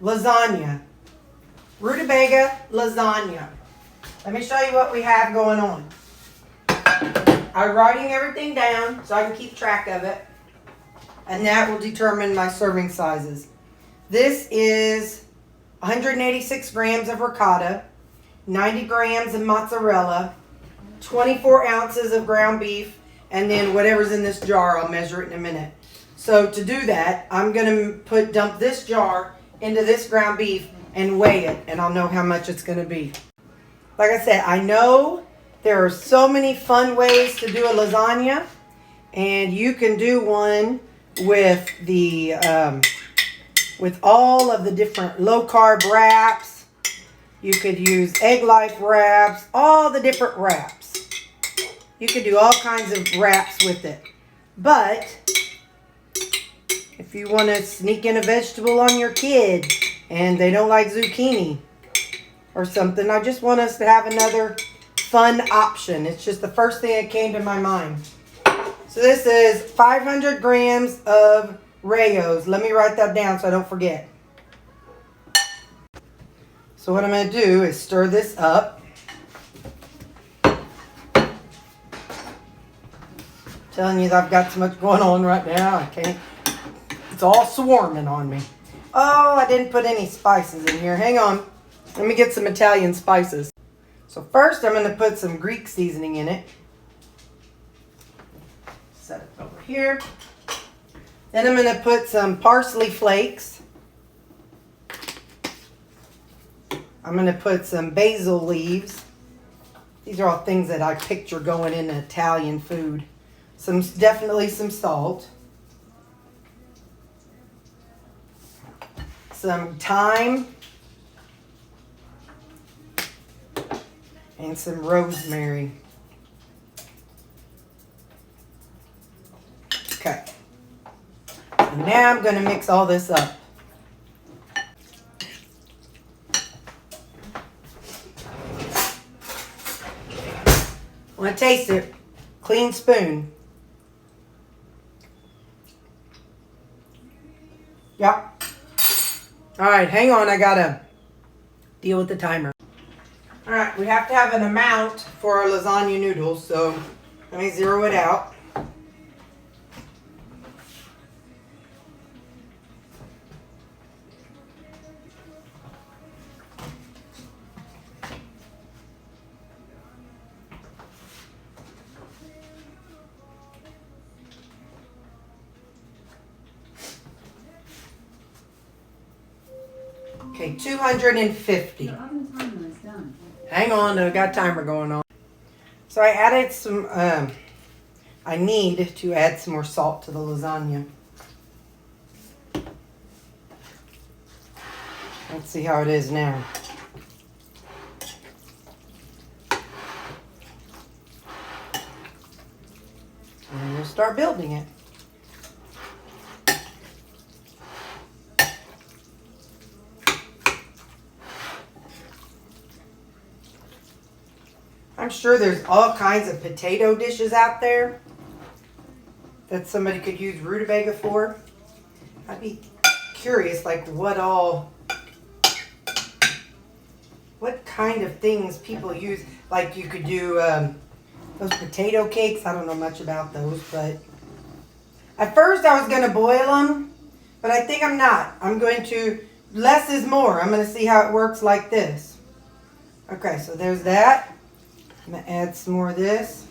lasagna. Rutabaga lasagna. Let me show you what we have going on. I'm writing everything down so I can keep track of it. And that will determine my serving sizes. This is 186 grams of ricotta, 90 grams of mozzarella, 24 ounces of ground beef, and then whatever's in this jar, I'll measure it in a minute. So to do that, I'm going to dump this jar into this ground beef and weigh it, and I'll know how much it's going to be. Like I said, I know there are so many fun ways to do a lasagna, and you can do one with the with all of the different low-carb wraps. You could use egg life wraps, all the different wraps. You could do all kinds of wraps with it. But if you want to sneak in a vegetable on your kid and they don't like zucchini or something, I just want us to have another fun option. It's just the first thing that came to my mind. So this is 500 grams of Rayos. Let me write that down so I don't forget. So what I'm going to do is stir this up. Telling you that I've got so much going on right now. I can't. It's all swarming on me. Oh, I didn't put any spices in here. Hang on. Let me get some Italian spices. So first I'm going to put some Greek seasoning in it. Set it over here. Then I'm going to put some parsley flakes. I'm going to put some basil leaves. These are all things that I picture going in Italian food. Definitely some salt. Some thyme. And some rosemary. Okay. And now I'm going to mix all this up. I want to taste it. Clean spoon. Yep. All right, hang on. I got to deal with the timer. All right, we have to have an amount for our lasagna noodles, so let me zero it out. Okay, 250. Hang on, I've got a timer going on. So I added some, I need to add some more salt to the lasagna. Let's see how it is now. And we'll start building it. I'm sure there's all kinds of potato dishes out there that somebody could use rutabaga for. I'd be curious, like what kind of things people use. Like you could do those potato cakes. I don't know much about those, but at first I was going to boil them, but I think I'm not. I'm going to, less is more. I'm going to see how it works like this. Okay, so there's that. I'm going to add some more of this.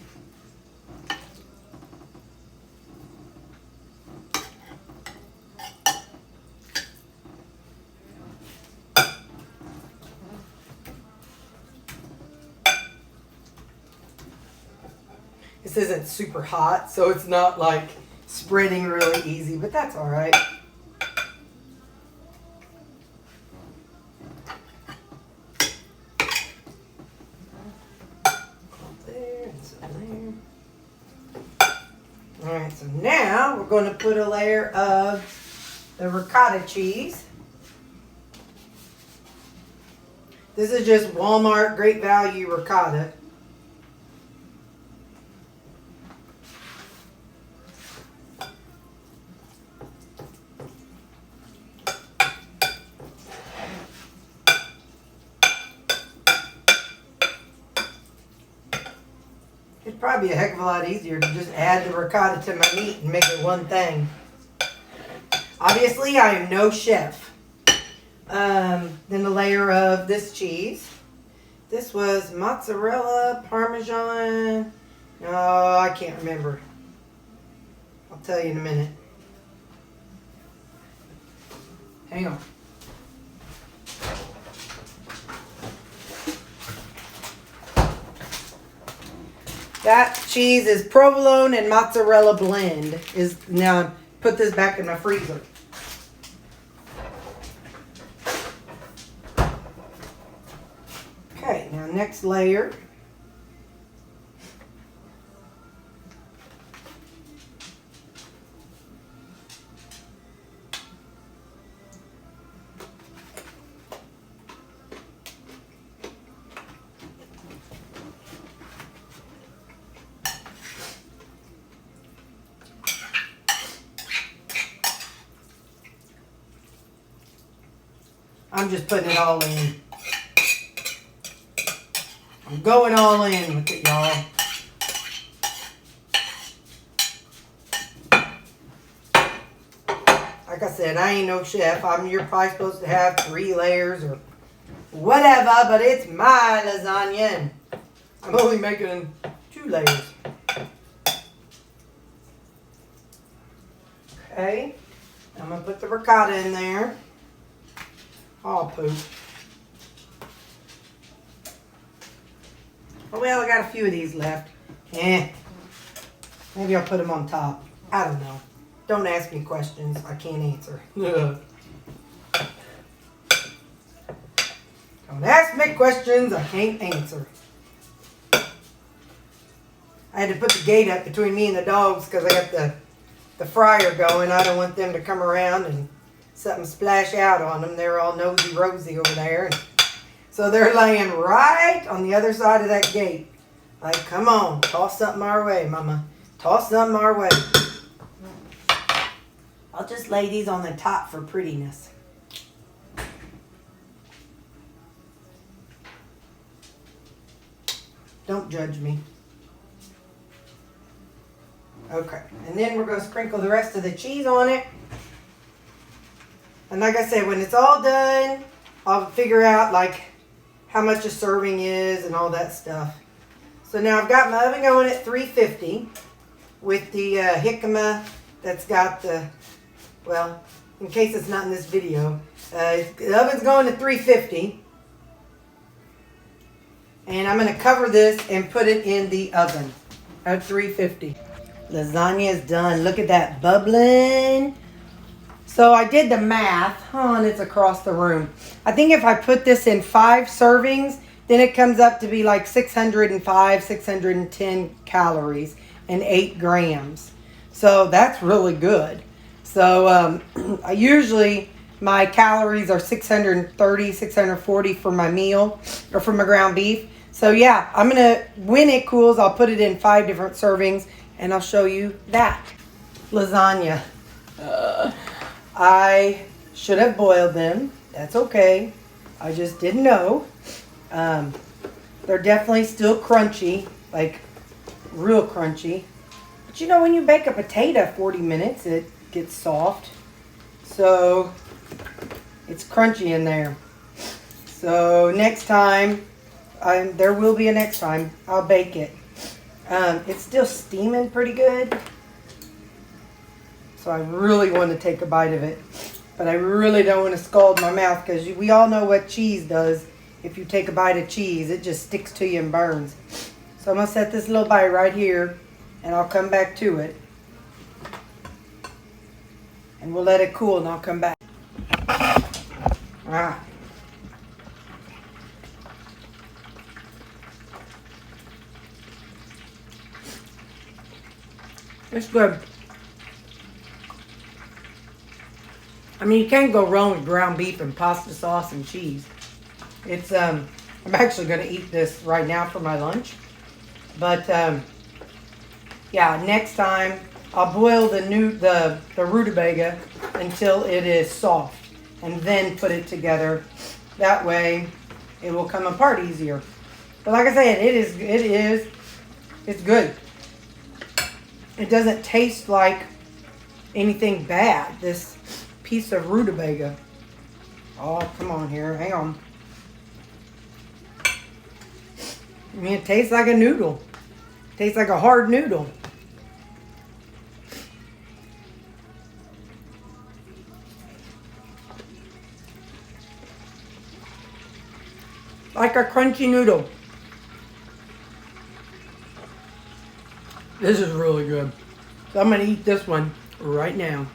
This isn't super hot, so it's not like spreading really easy, but that's all right. Alright, so now we're going to put a layer of the ricotta cheese. This is just Walmart Great Value ricotta. probably be a heck of a lot easier to just add the ricotta to my meat and make it one thing. Obviously, I am no chef. Then the layer of this cheese. This was mozzarella, parmesan. No, I can't remember. I'll tell you in a minute. Hang on. That cheese is provolone and mozzarella blend. Now put this back in my freezer. Okay, now next layer. I'm just putting it all in. I'm going all in with it, y'all. Like I said, I ain't no chef. You're probably supposed to have 3 layers or whatever, but it's my lasagna and I'm only making 2 layers. Okay, I'm gonna put the ricotta in there. Oh, poop. Oh, well, I got a few of these left. Maybe I'll put them on top. I don't know. Don't ask me questions I can't answer. Don't ask me questions I can't answer. I had to put the gate up between me and the dogs because I got the fryer going. I don't want them to come around and something splash out on them. They're all nosy rosy over there. And so they're laying right on the other side of that gate. Like, come on, toss something our way, Mama. Toss something our way. I'll just lay these on the top for prettiness. Don't judge me. Okay, and then we're going to sprinkle the rest of the cheese on it. And like I said, when it's all done, I'll figure out like how much a serving is and all that stuff. So now I've got my oven going at 350 with the jicama that's got the, well, in case it's not in this video, the oven's going to 350. And I'm going to cover this and put it in the oven at 350. Lasagna is done. Look at that bubbling. So I did the math. Oh, and it's across the room. I think if I put this in 5 servings, then it comes up to be like 605, 610 calories and 8 grams. So that's really good. So usually my calories are 630, 640 for my meal or for my ground beef. So yeah, I'm going to, when it cools, I'll put it in 5 different servings and I'll show you that. Lasagna. I should have boiled them. That's okay. I just didn't know. They're definitely still crunchy, like real crunchy. But you know, when you bake a potato 40 minutes, it gets soft. So it's crunchy in there. So next time, there will be a next time, I'll bake it. It's still steaming pretty good. So I really want to take a bite of it. But I really don't want to scald my mouth because we all know what cheese does. If you take a bite of cheese, it just sticks to you and burns. So I'm going to set this little bite right here and I'll come back to it. And we'll let it cool and I'll come back. It's good. I mean, you can't go wrong with ground beef and pasta sauce and cheese. It's, I'm actually going to eat this right now for my lunch. But, yeah, next time I'll boil the rutabaga until it is soft. And then put it together. That way, it will come apart easier. But like I said, it is It's good. It doesn't taste like anything bad, this piece of rutabaga. Oh, come on here. Hang on. I mean, it tastes like a noodle. It tastes like a hard noodle. Like a crunchy noodle. This is really good. So I'm going to eat this one right now.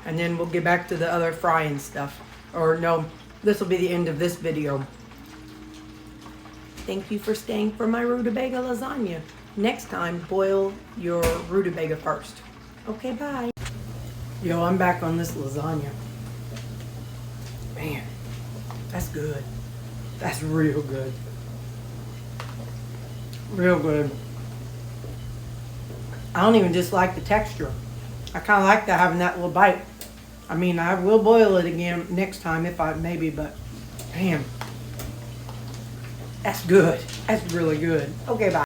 And then we'll get back to the other frying stuff. Or no, this will be the end of this video. Thank you for staying for my rutabaga lasagna. Next time, boil your rutabaga first. Okay, bye. Yo, I'm back on this lasagna. Man, that's good. That's real good. Real good. I don't even dislike the texture. I kind of like having that little bite. I mean, I will boil it again next time if I maybe, but man, that's good. That's really good. Okay, bye.